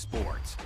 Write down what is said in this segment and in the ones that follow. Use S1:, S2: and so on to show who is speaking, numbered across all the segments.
S1: sports.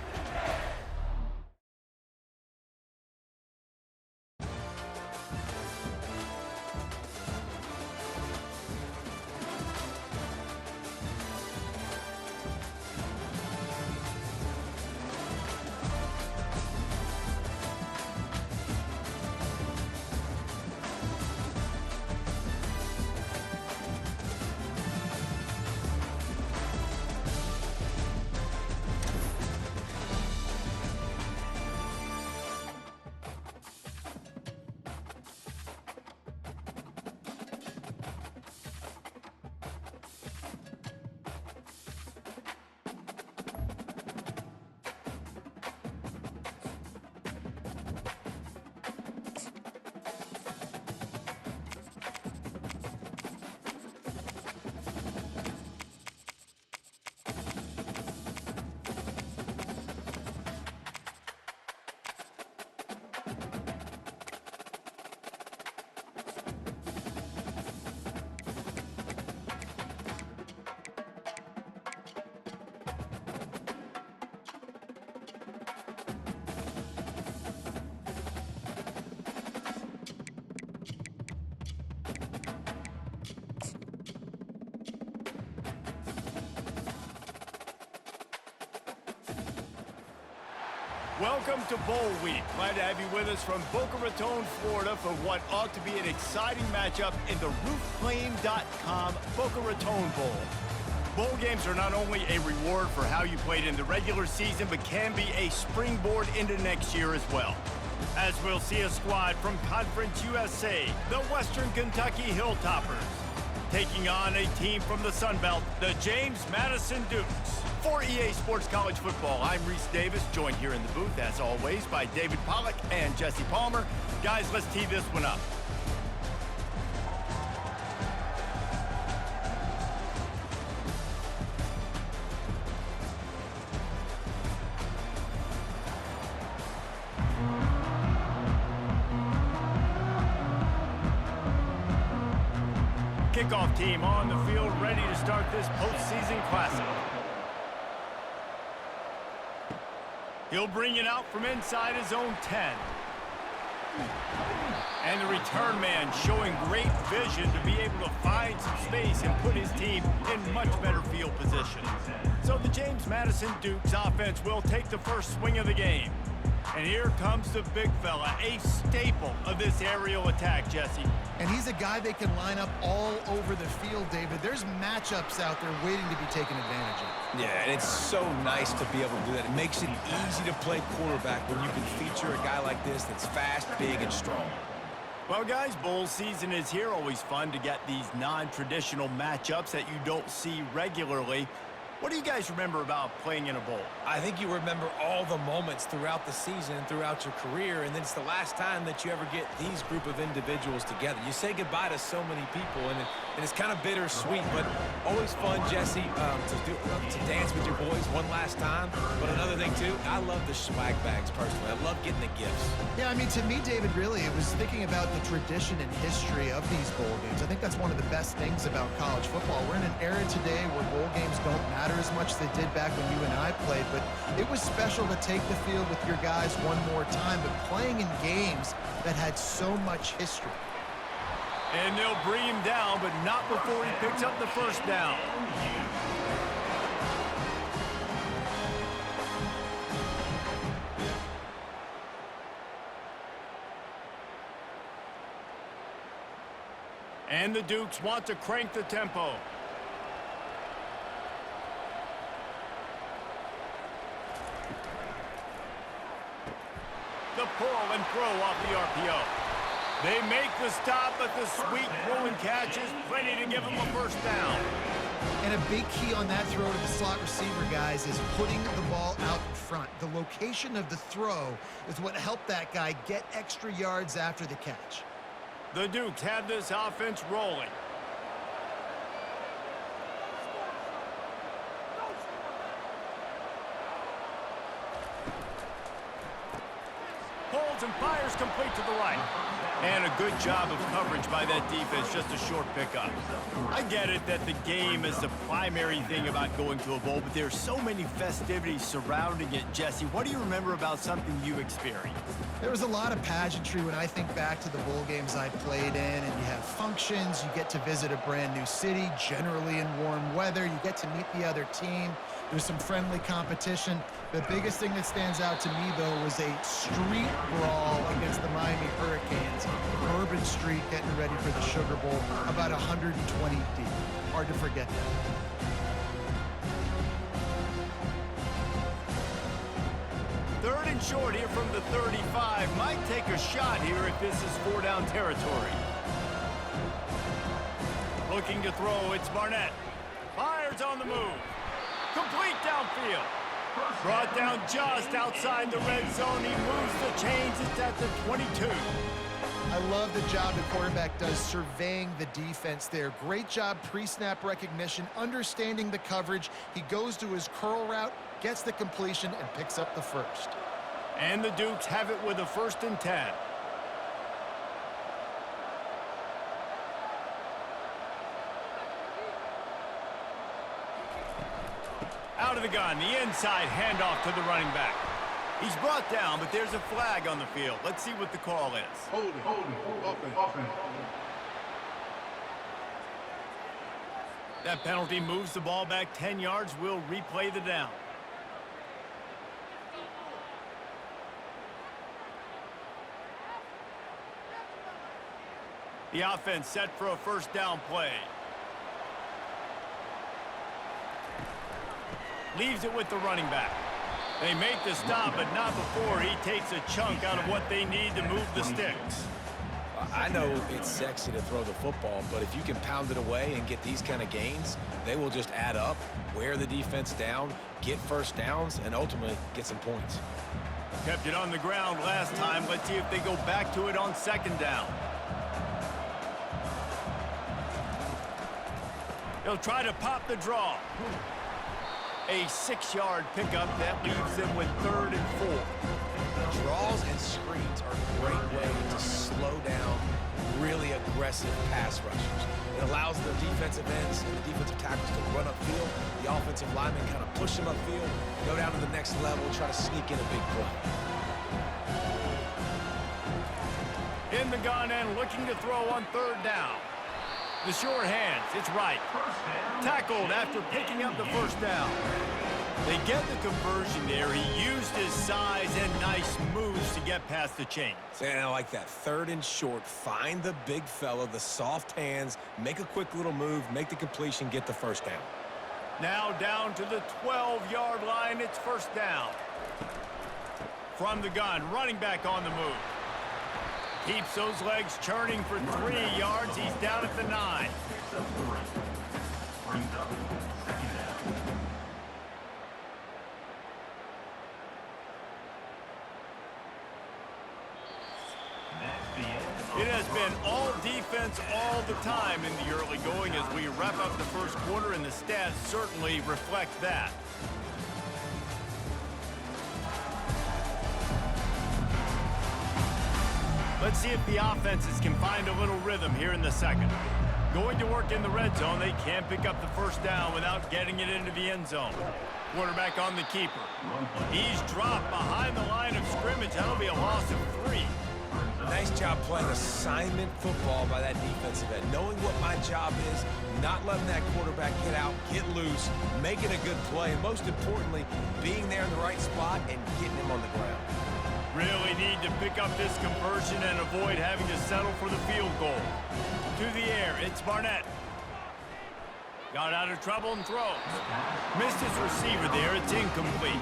S1: Welcome to Bowl Week. Glad to have you with us from Boca Raton, Florida for what ought to be an exciting matchup in the roofclaim.com Boca Raton Bowl. Bowl games are not only a reward for how you played in the regular season, but can be a springboard into next year as well. As we'll see a squad from Conference USA, the Western Kentucky Hilltoppers, taking on a team from the Sun Belt, the James Madison Dukes. For EA Sports College Football, I'm Reese Davis, joined here in the booth, as always, by David Pollack and Jesse Palmer. Guys, let's tee this one up. Kickoff team on the field, ready to start this postseason classic. He'll bring it out from inside his own 10. And the return man showing great vision to be able to find some space and put his team in much better field position. So the James Madison Dukes offense will take the first swing of the game. And here comes the big fella, a staple of this aerial attack, Jesse.
S2: And he's a guy they can line up all over the field, David. There's matchups out there waiting to be taken advantage of.
S3: Yeah, and it's so nice to be able to do that. It makes it easy to play quarterback when you can feature a guy like this that's fast, big, and strong.
S1: Well, guys, bowl season is here. Always fun to get these non-traditional matchups that you don't see regularly. What do you guys remember about playing in a bowl?
S3: I think you remember all the moments throughout the season, throughout your career, and then it's the last time that you ever get these group of individuals together. You say goodbye to so many people, and it's kind of bittersweet, but always fun, Jesse, to dance with your boys one last time. But another thing, too, I love the swag bags, personally. I love getting the gifts.
S2: Yeah, I mean, to me, David, really, it was thinking about the tradition and history of these bowl games. I think that's one of the best things about college football. We're in an era today where bowl games don't matter as much as they did back when you and I played, but it was special to take the field with your guys one more time, but playing in games that had so much history.
S1: And they'll bring him down, but not before he picks up the first down. And the Dukes want to crank the tempo. The pull and throw off the RPO. They make the stop, but the sweet throw and catch is plenty to give them a first down.
S2: And a big key on that throw to the slot receiver, guys, is putting the ball out in front. The location of the throw is what helped that guy get extra yards after the catch.
S1: The Dukes have this offense rolling. Hold throws and fires complete to the right. And a good job of coverage by that defense, just a short pickup. I get it that the game is the primary thing about going to a bowl, but there's so many festivities surrounding it. Jesse, what do you remember about something you experienced?
S2: There was a lot of pageantry when I think back to the bowl games I played in, and you have functions, you get to visit a brand new city, generally in warm weather, you get to meet the other team, there's some friendly competition. The biggest thing that stands out to me, though, was a street brawl against the Miami Hurricanes. Bourbon Street getting ready for the Sugar Bowl, about 120 deep. Hard to forget that.
S1: Third and short here from the 35. Might take a shot here if this is 4-down territory. Looking to throw, it's Barnett. Fires on the move. Complete downfield. Brought down just outside the red zone. He moves the chains. It's at the 22.
S2: I love the job the quarterback does surveying the defense there. Great job pre-snap recognition, understanding the coverage. He goes to his curl route, gets the completion, and picks up the first.
S1: And the Dukes have it with a 1st and 10. Out of the gun, the inside handoff to the running back. He's brought down, but there's a flag on the field. Let's see what the call is.
S4: Hold it. Offense.
S1: That penalty moves the ball back 10 yards. We'll replay the down. The offense set for a 1st down play. Leaves it with the running back. They make the stop, but not before he takes a chunk out of what they need to move the sticks.
S3: I know it's sexy to throw the football, but if you can pound it away and get these kind of gains, they will just add up, wear the defense down, get 1st downs, and ultimately get some points.
S1: Kept it on the ground last time. Let's see if they go back to it on 2nd down. They'll try to pop the draw. A 6-yard pickup that leaves them with 3rd and 4.
S3: Draws and screens are a great way to slow down really aggressive pass rushers. It allows the defensive ends and the defensive tackles to run upfield. The offensive linemen kind of push them upfield, go down to the next level, try to sneak in a big play.
S1: In the gun and looking to throw on 3rd down. The short hands, it's right. Tackled after picking up the 1st down. They get the conversion there. He used his size and nice moves to get past the chains.
S3: And I like that. 3rd and short. Find the big fella, the soft hands, make a quick little move, make the completion, get the 1st down.
S1: Now down to the 12-yard line. It's 1st down. From the gun, running back on the move. Keeps those legs churning for 3 yards. He's down at the 9. It has been all defense all the time in the early going as we wrap up the 1st quarter, and the stats certainly reflect that. Let's see if the offenses can find a little rhythm here in the 2nd. Going to work in the red zone. They can't pick up the 1st down without getting it into the end zone. Quarterback on the keeper. He's dropped behind the line of scrimmage. That'll be a loss of 3.
S3: Nice job playing assignment football by that defensive end. Knowing what my job is, not letting that quarterback get out, get loose, making a good play, and most importantly, being there in the right spot and getting him on the ground.
S1: Really need to pick up this conversion and avoid having to settle for the field goal. To the air, it's Barnett. Got out of trouble and throws. Missed his receiver there. It's incomplete.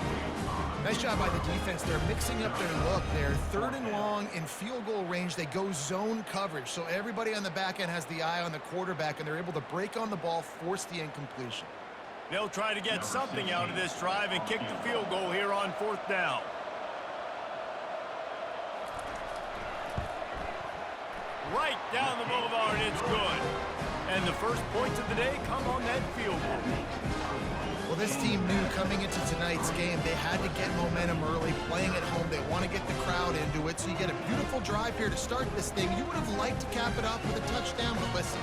S2: Nice job by the defense. They're mixing up their look. They're 3rd and long in field goal range. They go zone coverage. So everybody on the back end has the eye on the quarterback, and they're able to break on the ball, force the incompletion.
S1: They'll try to get something out of this drive and kick the field goal here on 4th down. Right down the boulevard, it's good. And the first points of the day come on that field goal.
S2: Well, this team knew coming into tonight's game they had to get momentum early, playing at home. They want to get the crowd into it, so you get a beautiful drive here to start this thing. You would have liked to cap it off with a touchdown, but listen,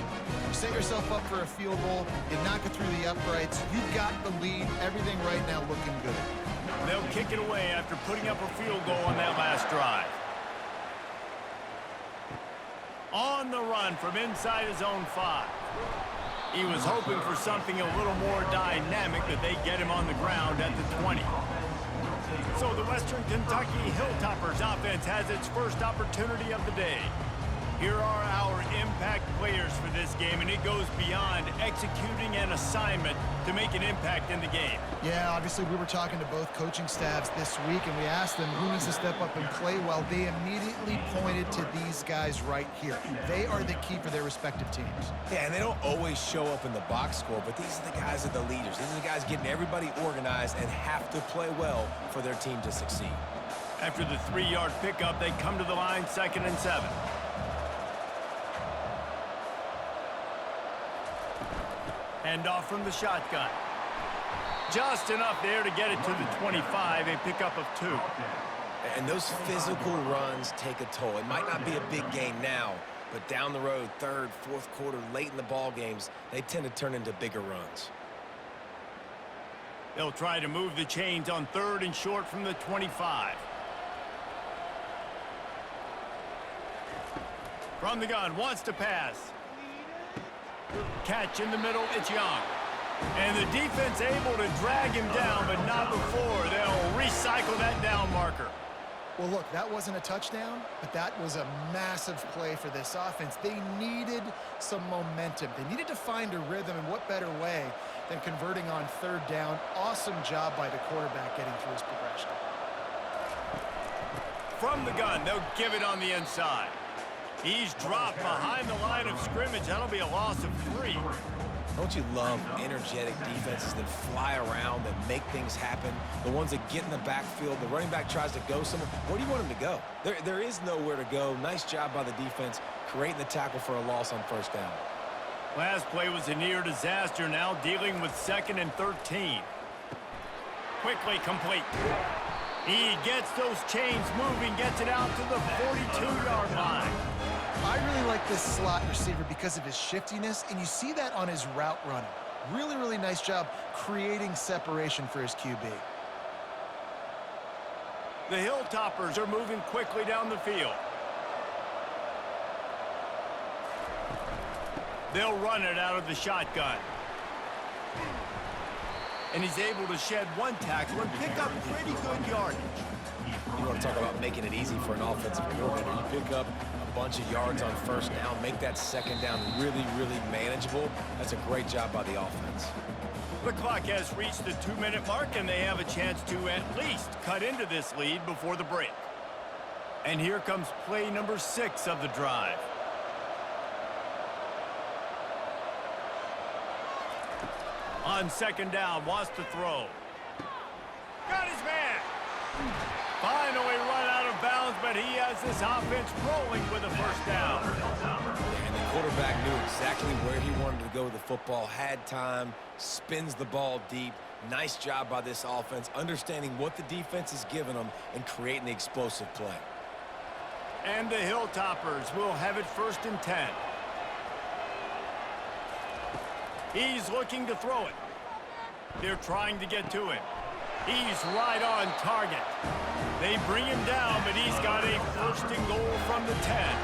S2: you set yourself up for a field goal, you knock it through the uprights, you've got the lead, everything right now looking good.
S1: They'll kick it away after putting up a field goal on that last drive. On the run from inside his own 5. He was hoping for something a little more dynamic, but they get him on the ground at the 20. So the Western Kentucky Hilltoppers offense has its first opportunity of the day. Here are our impact players for this game, and it goes beyond executing an assignment to make an impact in the game.
S2: Yeah, obviously we were talking to both coaching staffs this week, and we asked them who needs to step up and play well. They immediately pointed to these guys right here. They are the key for their respective teams.
S3: Yeah, and they don't always show up in the box score, but these are the guys that are the leaders. These are the guys getting everybody organized and have to play well for their team to succeed.
S1: After the 3-yard pickup, they come to the line 2nd and 7. Hand off from the shotgun. Just enough there to get it to the 25, a pickup of 2.
S3: And those physical runs take a toll. It might not be a big gain now, but down the road, 3rd, 4th quarter, late in the ball games, they tend to turn into bigger runs.
S1: They'll try to move the chains on 3rd and short from the 25. From the gun, wants to pass. Catch in the middle, it's Young. And the defense able to drag him down, but not before. They'll recycle that down marker.
S2: Well, look, that wasn't a touchdown, but that was a massive play for this offense. They needed some momentum. They needed to find a rhythm, and what better way than converting on 3rd down. Awesome job by the quarterback getting through his progression.
S1: From the gun, they'll give it on the inside. He's dropped behind the line of scrimmage. That'll be a loss of 3.
S3: Don't you love energetic defenses that fly around, that make things happen? The ones that get in the backfield, the running back tries to go somewhere. Where do you want him to go? There is nowhere to go. Nice job by the defense, creating the tackle for a loss on 1st down.
S1: Last play was a near disaster, now dealing with 2nd and 13. Quickly complete. He gets those chains moving, gets it out to the 42-yard line.
S2: I really like this slot receiver because of his shiftiness, and you see that on his route running. Really, really nice job creating separation for his QB.
S1: The Hilltoppers are moving quickly down the field. They'll run it out of the shotgun. And he's able to shed 1 tackle and pick up pretty good yardage.
S3: You want to talk about making it easy for an offensive coordinator. You pick up a bunch of yards on 1st down, make that 2nd down really, really manageable. That's a great job by the offense.
S1: The clock has reached the 2-minute mark, and they have a chance to at least cut into this lead before the break. And here comes play number 6 of the drive. On 2nd down, wants to throw. Got his man. Finally run out of bounds, but he has this offense rolling with a 1st down.
S3: And the quarterback knew exactly where he wanted to go with the football, had time, spins the ball deep. Nice job by this offense, understanding what the defense is giving them and creating the explosive play.
S1: And the Hilltoppers will have it 1st and 10. He's looking to throw it. They're trying to get to him. He's right on target. They bring him down, but he's got a 1st and goal from the 10.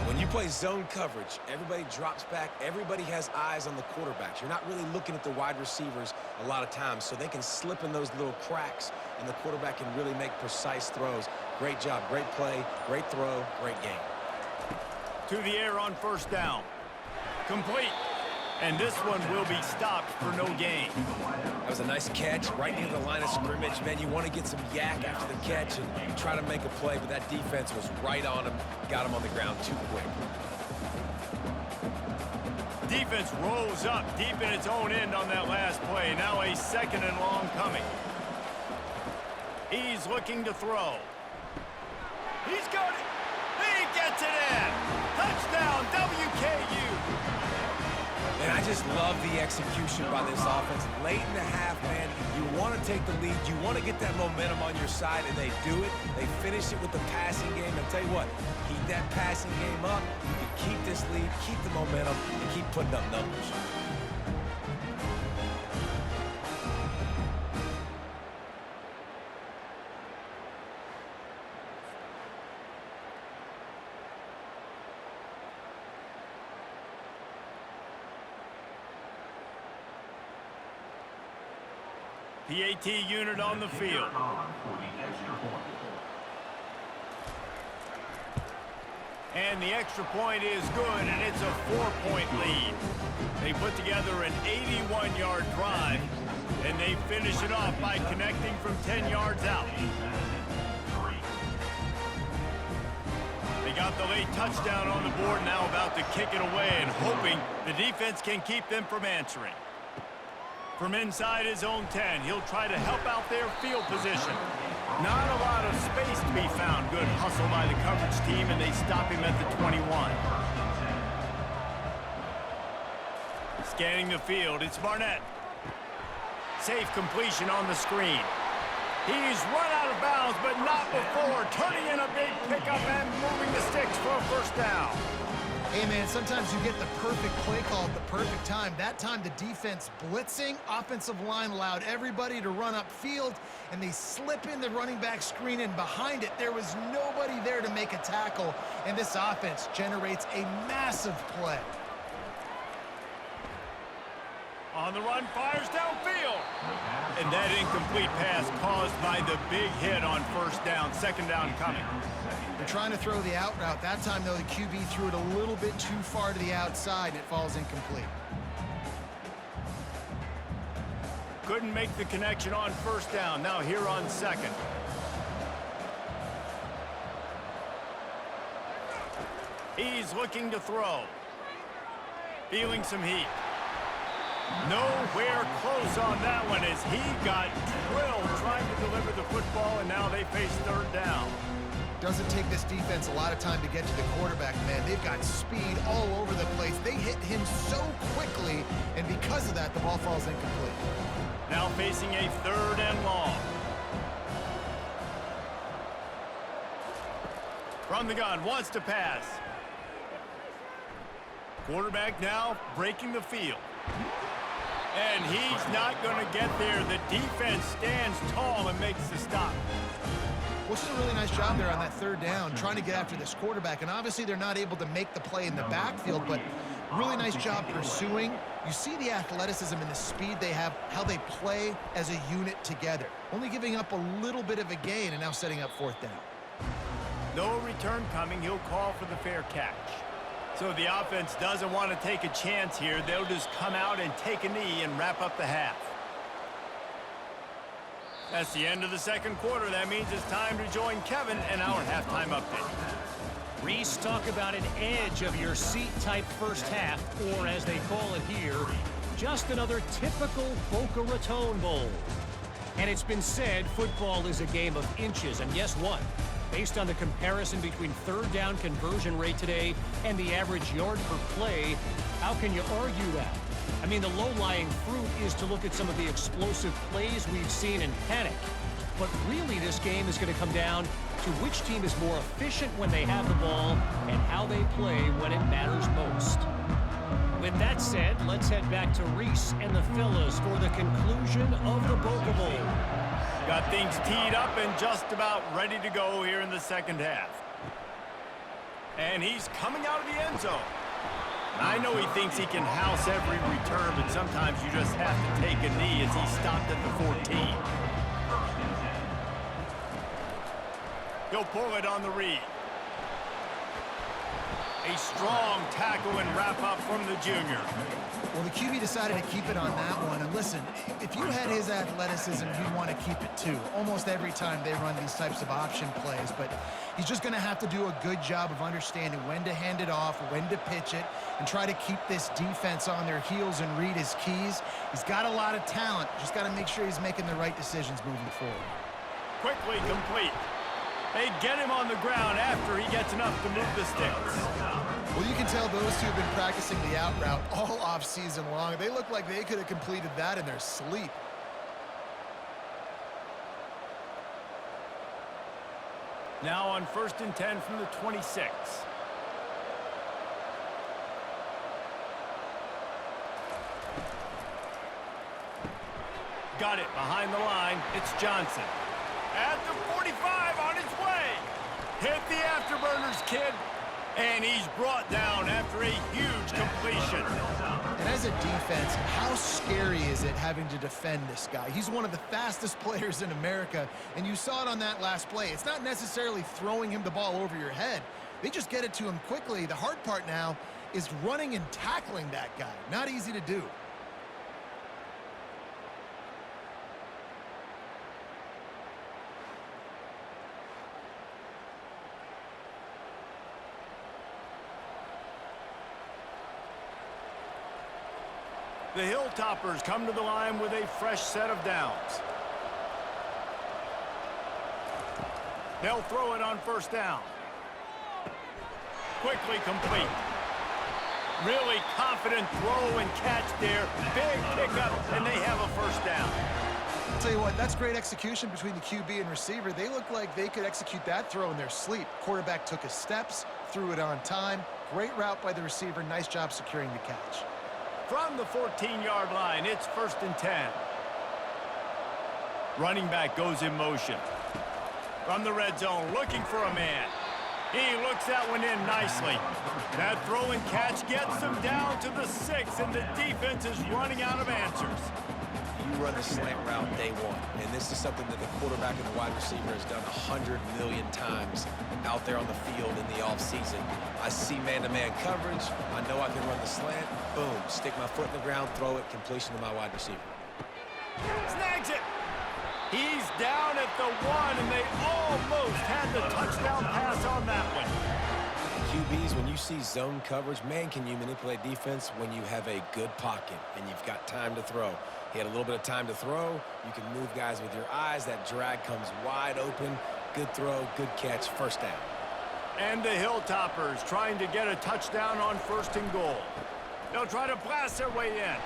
S3: When you play zone coverage, everybody drops back. Everybody has eyes on the quarterbacks. You're not really looking at the wide receivers a lot of times, so they can slip in those little cracks, and the quarterback can really make precise throws. Great job, great play, great throw, great game.
S1: To the air on 1st down. Complete. And this one will be stopped for no gain.
S3: That was a nice catch right near the line of scrimmage. Man, you want to get some yak after the catch and try to make a play, but that defense was right on him, got him on the ground too quick.
S1: Defense rose up deep in its own end on that last play. Now a 2nd and long coming. He's looking to throw. He's got it. He gets it in. Touchdown, WKU.
S3: just love the execution by this offense. Late in the half, man, you want to take the lead. You want to get that momentum on your side, and they do it. They finish it with the passing game. I'll tell you what, keep that passing game up. You can keep this lead, keep the momentum, and keep putting up numbers.
S1: PAT unit on the field. And the extra point is good, and it's a 4-point lead. They put together an 81-yard drive, and they finish it off by connecting from 10 yards out. They got the late touchdown on the board, now about to kick it away and hoping the defense can keep them from answering. From inside his own 10, he'll try to help out their field position. Not a lot of space to be found. Good hustle by the coverage team, and they stop him at the 21. Scanning the field, it's Barnett. Safe completion on the screen. He's run out of bounds, but not before. Turning in a big pickup and moving the sticks for a first down.
S2: Hey, man, sometimes you get the perfect play call at the perfect time. That time, the defense blitzing, offensive line allowed everybody to run upfield, and they slip in the running back screen, and behind it, there was nobody there to make a tackle, and this offense generates a massive play.
S1: On the run, fires downfield. And that incomplete pass caused by the big hit on first down. Second down coming.
S2: They're trying to throw the out route. That time, though, the QB threw it a little bit too far to the outside. It falls incomplete.
S1: Couldn't make the connection on first down. Now here on second. He's looking to throw. Feeling some heat. Nowhere close on that one as he got drilled trying to deliver the football, and now they face third down.
S2: Doesn't take this defense a lot of time to get to the quarterback, man. They've got speed all over the place. They hit him so quickly, and because of that, the ball falls incomplete.
S1: Now facing a third and long. From the gun, wants to pass. Quarterback now breaking the field. And he's not going to get there. The defense stands tall and makes the stop.
S2: Well, it's a really nice job there on that third down, trying to get after this quarterback. And obviously they're not able to make the play in the backfield, but really nice job pursuing. You see the athleticism and the speed they have, how they play as a unit together. Only giving up a little bit of a gain and now setting up fourth down.
S1: No return coming. He'll call for the fair catch. So the offense doesn't want to take a chance here. They'll just come out and take a knee and wrap up the half. That's the end of the second quarter. That means it's time to join Kevin in our halftime update.
S5: Reese, talk about an edge of your seat type first half, or as they call it here, just another typical Boca Raton Bowl. And it's been said football is a game of inches, and guess what? Based on the comparison between third down conversion rate today and the average yard per play, how can you argue that? I mean, the low-lying fruit is to look at some of the explosive plays we've seen and panic. But really, this game is going to come down to which team is more efficient when they have the ball and how they play when it matters most. With that said, let's head back to Reese and the fellas for the conclusion of the Boca Bowl.
S1: Got things teed up and just about ready to go here in the second half. And he's coming out of the end zone. I know he thinks he can house every return, but sometimes you just have to take a knee as he stopped at the 14. He'll pull it on the read. A strong tackle and wrap up from the junior.
S2: Well, the QB decided to keep it on that one. And listen, if you had his athleticism, you'd want to keep it too. Almost every time they run these types of option plays. But he's just going to have to do a good job of understanding when to hand it off, when to pitch it, and try to keep this defense on their heels and read his keys. He's got a lot of talent. Just got to make sure he's making the right decisions moving forward.
S1: Quickly complete. They get him on the ground after he gets enough to move the sticks.
S2: Well, you can tell those two have been practicing the out route all off season long. They look like they could have completed that in their sleep.
S1: Now on 1st and 10 from the 26. Got it behind the line. It's Johnson. At the 45 on his way. Hit the afterburners, kid. And he's brought down after a huge completion.
S2: And as a defense, how scary is it having to defend this guy? He's one of the fastest players in America, and you saw it on that last play. It's not necessarily throwing him the ball over your head. They just get it to him quickly. The hard part now is running and tackling that guy. Not easy to do.
S1: The Hilltoppers come to the line with a fresh set of downs. They'll throw it on 1st down. Quickly complete. Really confident throw and catch there. Big pickup, and they have a 1st down.
S2: I'll tell you what, that's great execution between the QB and receiver. They look like they could execute that throw in their sleep. Quarterback took his steps, threw it on time. Great route by the receiver. Nice job securing the catch.
S1: From the 14-yard line, it's 1st and 10. Running back goes in motion. From the red zone, looking for a man. He looks that one in nicely. That throw and catch gets them down to the 6, and the defense is running out of answers.
S3: You run the slant route day one, and this is something that the quarterback and the wide receiver has done 100 million times out there on the field in the offseason. I see man-to-man coverage. I know I can run the slant. Boom, stick my foot in the ground, throw it, completion to my wide receiver.
S1: Snags it. He's down at the 1, and they almost had the touchdown pass on that one.
S3: QBs, when you see zone coverage, man, can you manipulate defense when you have a good pocket and you've got time to throw. He had a little bit of time to throw. You can move guys with your eyes. That drag comes wide open. Good throw, good catch, 1st down.
S1: And the Hilltoppers trying to get a touchdown on 1st and goal. They'll try to blast their way in.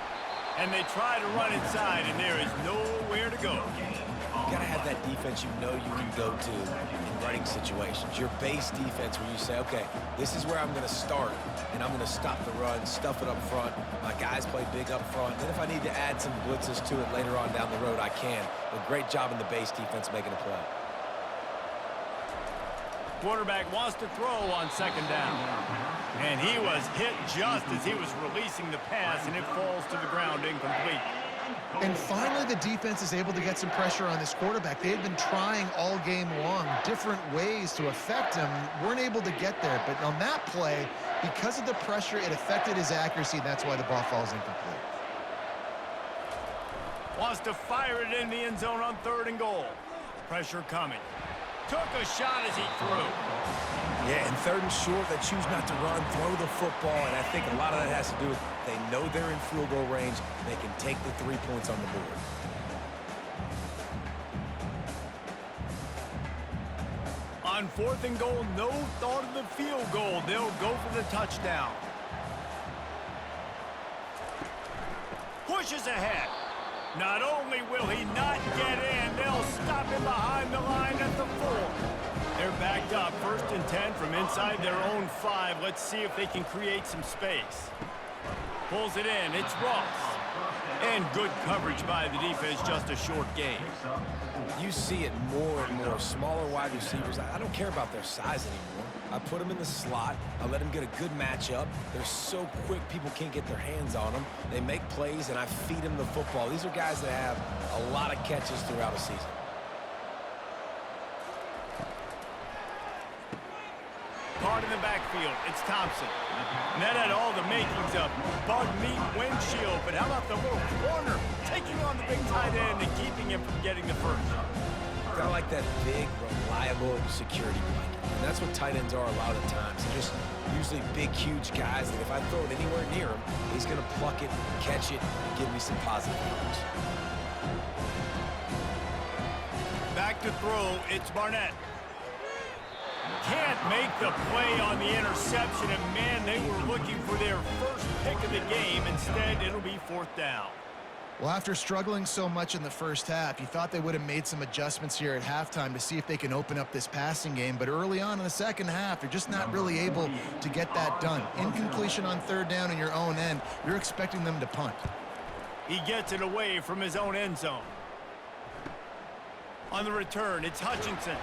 S1: And they try to run inside, and there is nowhere to go.
S3: You got to have that defense you know you can go to in running situations. Your base defense where you say, okay, this is where I'm going to start, and I'm going to stop the run, stuff it up front. My guys play big up front. Then if I need to add some blitzes to it later on down the road, I can. But great job in the base defense making a play.
S1: Quarterback wants to throw on 2nd down. And he was hit just as he was releasing the pass, and it falls to the ground incomplete.
S2: And finally, the defense is able to get some pressure on this quarterback. They had been trying all game long different ways to affect him. Weren't able to get there. But on that play, because of the pressure, it affected his accuracy, and that's why the ball falls incomplete.
S1: Wants to fire it in the end zone on 3rd and goal. Pressure coming. Took a shot as he threw.
S3: Yeah, and 3rd and short, they choose not to run, throw the football, and I think a lot of that has to do with they know they're in field goal range. They can take the 3 points on the board.
S1: On 4th and goal, no thought of the field goal. They'll go for the touchdown. Pushes ahead. Not only will he not get in, they'll stop him behind the line at the 4. They're backed up 1st and 10 from inside their own 5. Let's see if they can create some space. Pulls it in. It's Ross. And good coverage by the defense, just a short gain.
S3: You see it more and more. Smaller wide receivers, I don't care about their size anymore. I put them in the slot. I let them get a good matchup. They're so quick, people can't get their hands on them. They make plays, and I feed them the football. These are guys that have a lot of catches throughout a season.
S1: Caught in the backfield, it's Thompson. And that had all the makings of bug meat windshield, but how about the little corner taking on the big tight end and keeping him from getting the first?
S3: Kind of like that big, reliable security blanket. And that's what tight ends are a lot of the times. They're just usually big, huge guys that if I throw it anywhere near him, he's going to pluck it, catch it, and give me some positive yards.
S1: Back to throw, it's Barnett. Can't make the play on the interception, and man, they were looking for their first pick of the game. Instead, it'll be 4th down.
S2: Well, after struggling so much in the first half, you thought they would have made some adjustments here at halftime to see if they can open up this passing game. But early on in the second half, they're just not really able to get that done. Incompletion on 3rd down in your own end, you're expecting them to punt.
S1: He gets it away from his own end zone. On the return, it's Hutchinson.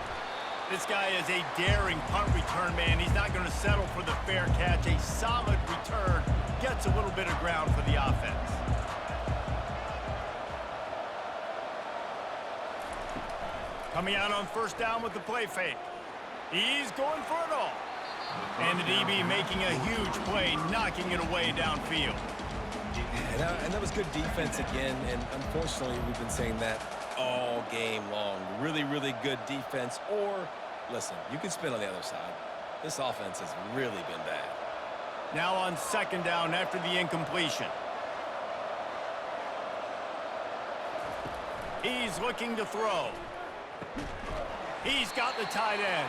S1: This guy is a daring punt return man. He's not going to settle for the fair catch. A solid return. Gets a little bit of ground for the offense. Coming out on 1st down with the play fake. He's going for it all. And the DB making a huge play, knocking it away downfield.
S3: And that was good defense again, and unfortunately we've been saying that all game long. Really, really good defense. Or, listen, you can spin on the other side. This offense has really been bad.
S1: Now on 2nd down after the incompletion. He's looking to throw. He's got the tight end.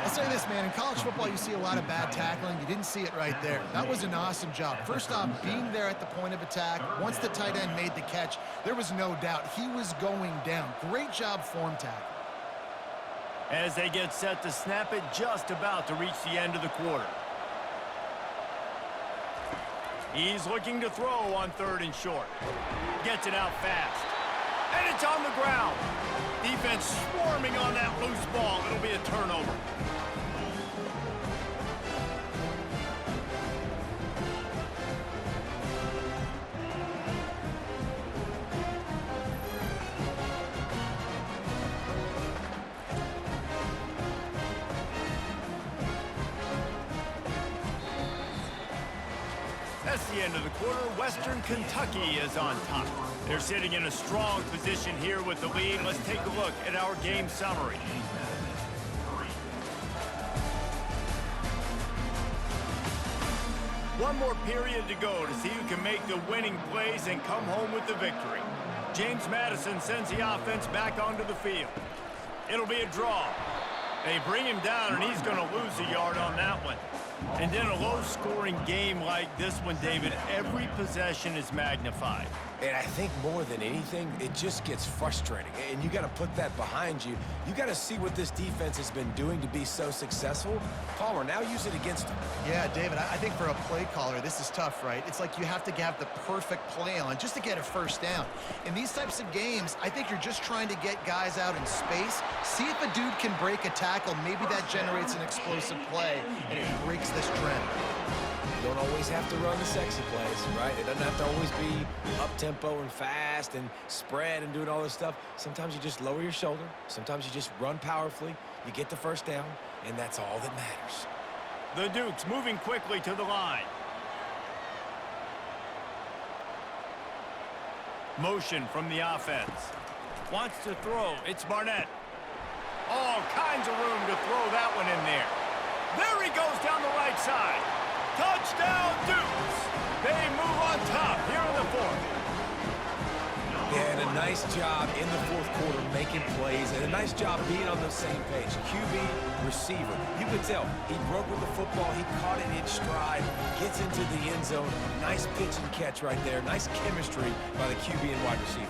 S2: I'll say this, man. In college football, you see a lot of bad tackling. You didn't see it right there. That was an awesome job. First off, being there at the point of attack. Once the tight end made the catch, there was no doubt he was going down. Great job form tackle.
S1: As they get set to snap it, just about to reach the end of the quarter. He's looking to throw on 3rd and short. Gets it out fast. And it's on the ground. Defense swarming on that loose ball. It'll be a turnover. That's the end of the quarter. Western Kentucky is on top. They're sitting in a strong position here with the lead. Let's take a look at our game summary. One more period to go to see who can make the winning plays and come home with the victory. James Madison sends the offense back onto the field. It'll be a draw. They bring him down, and he's going to lose a yard on that one. And in a low-scoring game like this one, David, every possession is magnified.
S3: And I think more than anything, it just gets frustrating. And you got to put that behind you. You got to see what this defense has been doing to be so successful. Palmer, now use it against them.
S2: Yeah, David, I think for a play caller, this is tough, right? It's like you have to have the perfect play on just to get a 1st down. In these types of games, I think you're just trying to get guys out in space, see if a dude can break a tackle. Maybe that generates an explosive play, and it breaks this trend.
S3: You don't always have to run the sexy plays, right? It doesn't have to always be up-tempo and fast and spread and doing all this stuff. Sometimes you just lower your shoulder. Sometimes you just run powerfully. You get the 1st down, and that's all that matters.
S1: The Dukes moving quickly to the line. Motion from the offense. Wants to throw. It's Barnett. All kinds of room to throw that one in there. There he goes down the right side. Touchdown, Dukes! They move on top here in the 4th.
S3: Yeah, and a nice job in the 4th quarter making plays, and a nice job being on the same page. QB, receiver. You could tell he broke with the football. He caught it in stride, gets into the end zone. Nice pitch and catch right there. Nice chemistry by the QB and wide receiver.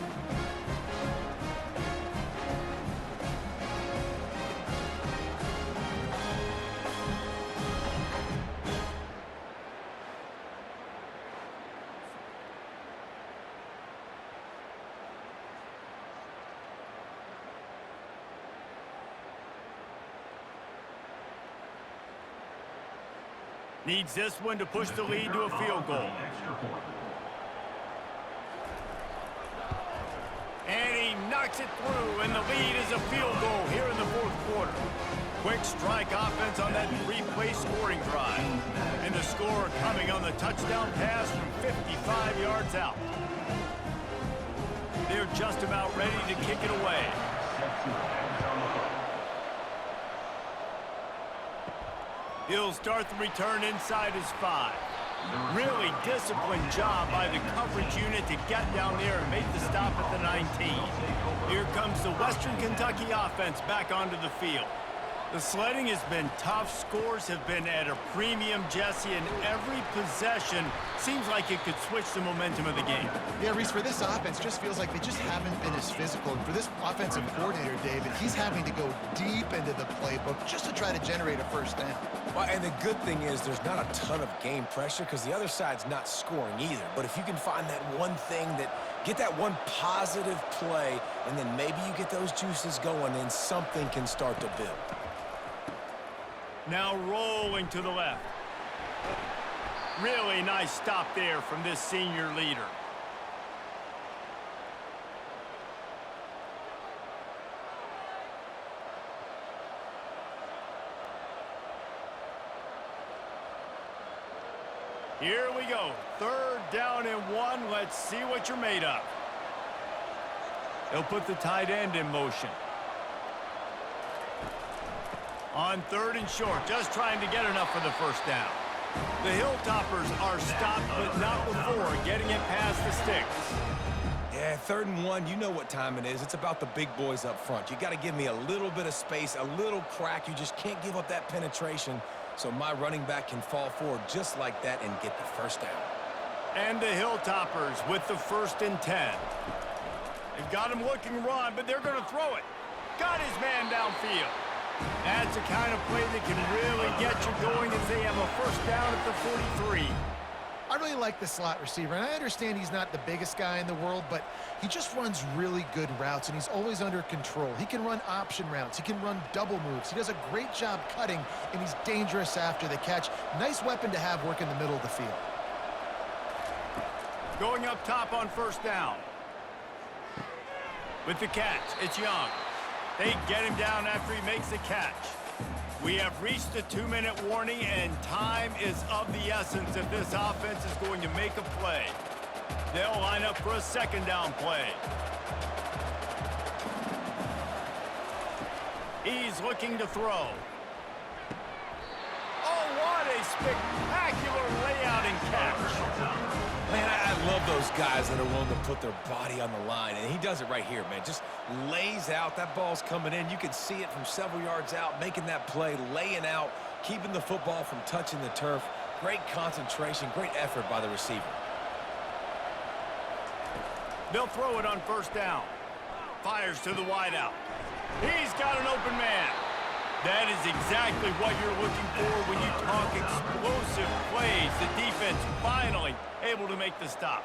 S1: Needs this one to push the lead to a field goal. And he knocks it through, and the lead is a field goal here in the 4th quarter. Quick strike offense on that 3-play scoring drive. And the score coming on the touchdown pass from 55 yards out. They're just about ready to kick it away. He'll start the return inside his 5. Really disciplined job by the coverage unit to get down there and make the stop at the 19. Here comes the Western Kentucky offense back onto the field. The sledding has been tough. Scores have been at a premium, Jesse, and every possession seems like it could switch the momentum of the game.
S2: Yeah, Reese, for this offense, just feels like they just haven't been as physical. And for this offensive coordinator, David, he's having to go deep into the playbook just to try to generate a first down.
S3: Well, and the good thing is there's not a ton of game pressure because the other side's not scoring either. But if you can find that one thing get that one positive play, and then maybe you get those juices going, and something can start to build.
S1: Now rolling to the left. Really nice stop there from this senior leader. Here we go. 3rd down and 1. Let's see what you're made of. They'll put the tight end in motion. On 3rd and short, just trying to get enough for the first down. The Hilltoppers are stopped, but not before getting it past the sticks.
S3: Yeah, 3rd and 1, you know what time it is. It's about the big boys up front. You got to give me a little bit of space, a little crack. You just can't give up that penetration, so my running back can fall forward just like that and get the first down.
S1: And the Hilltoppers with the 1st and 10. They've got him looking run, but they're going to throw it. Got his man downfield. That's the kind of play that can really get you going as they have a first down at the 43.
S2: I really like the slot receiver, and I understand he's not the biggest guy in the world, but he just runs really good routes, and he's always under control. He can run option routes. He can run double moves. He does a great job cutting, and he's dangerous after the catch. Nice weapon to have work in the middle of the field.
S1: Going up top on first down. With the catch, it's Young. They get him down after he makes the catch. We have reached the 2-minute warning, and time is of the essence if this offense is going to make a play. They'll line up for a 2nd down play. He's looking to throw. Oh, what a spectacular layout and catch.
S3: Man, I love those guys that are willing to put their body on the line, and he does it right here, man. Just lays out. That ball's coming in. You can see it from several yards out, making that play, laying out, keeping the football from touching the turf. Great concentration, great effort by the receiver.
S1: They'll throw it on first down. Fires to the wideout. He's got an open man. That is exactly what you're looking for when you talk explosive plays. The defense finally able to make the stop.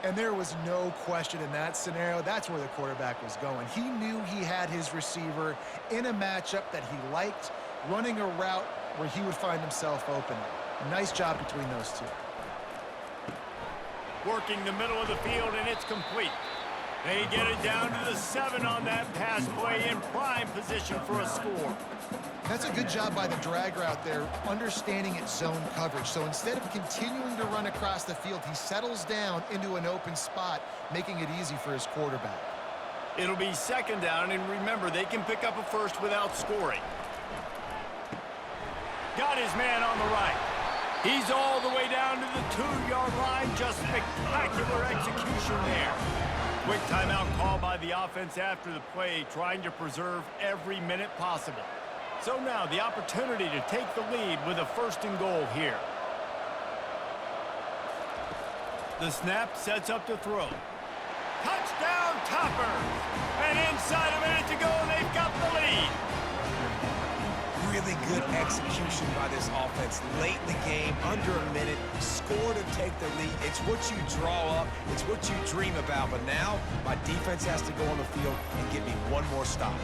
S2: And there was no question in that scenario. That's where the quarterback was going. He knew he had his receiver in a matchup that he liked, running a route where he would find himself open. Nice job between those two.
S1: Working the middle of the field, and it's complete. They get it down to the 7 on that pass play in prime position for a score.
S2: That's a good job by the drag route there, understanding its zone coverage. So instead of continuing to run across the field, he settles down into an open spot, making it easy for his quarterback.
S1: It'll be 2nd down, and remember, they can pick up a first without scoring. Got his man on the right. He's all the way down to the 2-yard line. Just spectacular execution there. Quick timeout call by the offense after the play, trying to preserve every minute possible. So now the opportunity to take the lead with a 1st and goal here. The snap sets up to throw. Touchdown, Toppers! And inside a minute to go, they've got the lead.
S3: Really good execution by this offense late in the game, under a minute, score to take the lead. It's what you draw up, it's what you dream about, but now my defense has to go on the field and give me one more stop.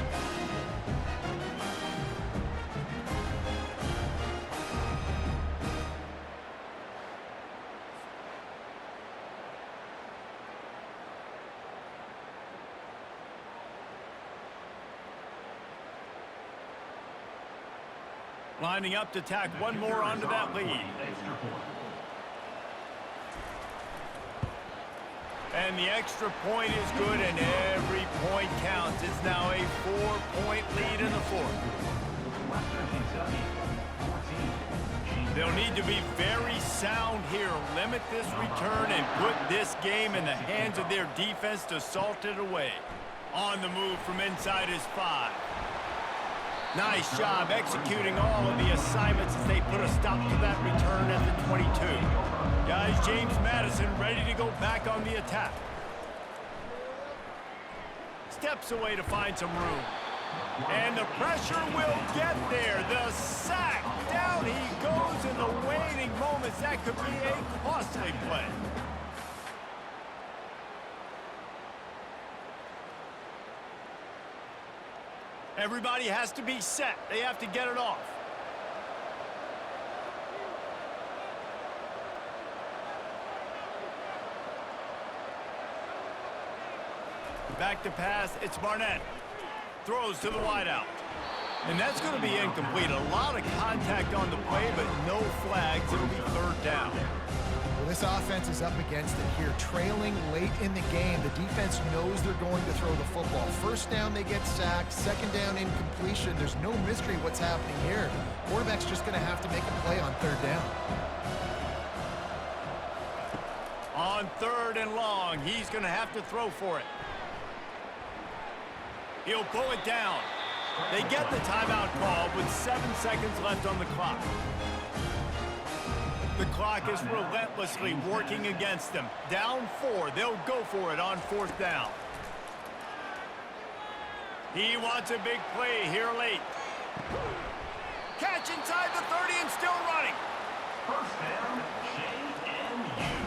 S1: Lining up to tack one more onto that lead. And the extra point is good, and every point counts. It's now a 4-point lead in the 4th. They'll need to be very sound here, limit this return, and put this game in the hands of their defense to salt it away. On the move from inside his 5. Nice job executing all of the assignments as they put a stop to that return at the 22. Guys, James Madison ready to go back on the attack. Steps away to find some room. And the pressure will get there. The sack. Down he goes in the waning moments. That could be a costly play. Everybody has to be set. They have to get it off. Back to pass. It's Barnett. Throws to the wideout. And that's going to be incomplete. A lot of contact on the play, but no flags. It'll be third down.
S2: Well, this offense is up against it here. Trailing late in the game. The defense knows they're going to throw the football. First down, they get sacked. Second down, incompletion. There's no mystery what's happening here. Quarterback's just going to have to make a play on third down.
S1: On third and long, he's going to have to throw for it. He'll pull it down. They get the timeout call with 7 seconds left on the clock. The clock is relentlessly working against them. Down 4. They'll go for it on fourth down. He wants a big play here late. Catch inside the 30 and still running.
S4: First down, J&U.